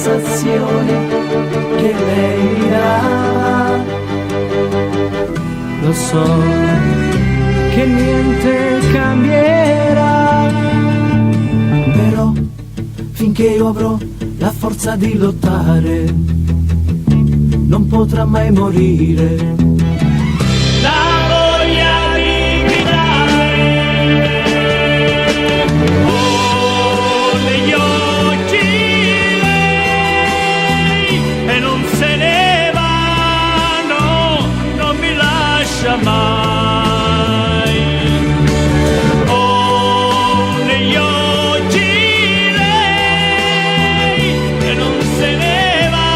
sensazioni che lei mi dà. Lo so che niente cambierà, però finché io avrò la forza di lottare non potrà mai morire la voglia di gridare. Ho negli occhi lei e non se ne va, no, non mi lascia mai. Ho negli occhi lei e non se ne va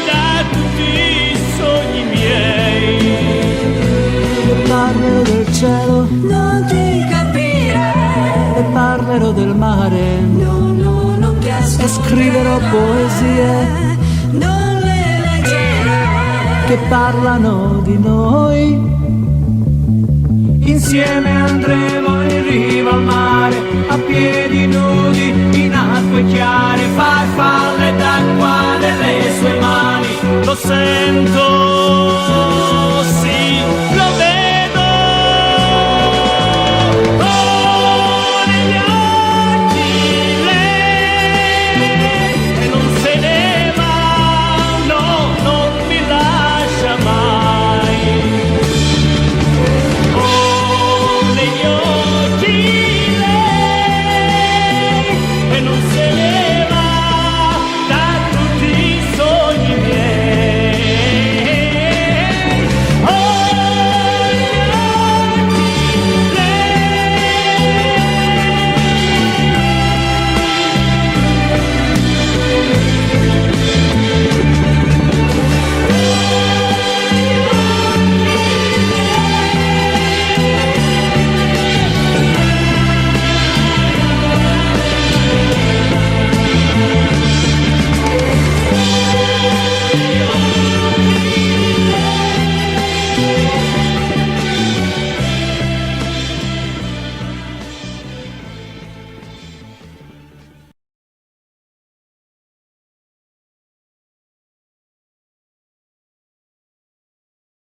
da tutti i sogni miei. Parlerò del cielo, Non ti capire, e parlerò del mare, no, no, non ti e ascolterò. scriverò poesie Non le leggerò. che parlano di noi. Insieme andremo in riva al mare, a piedi nudi, in acque chiare, farfalle d'acqua nelle sue mani. Lo sento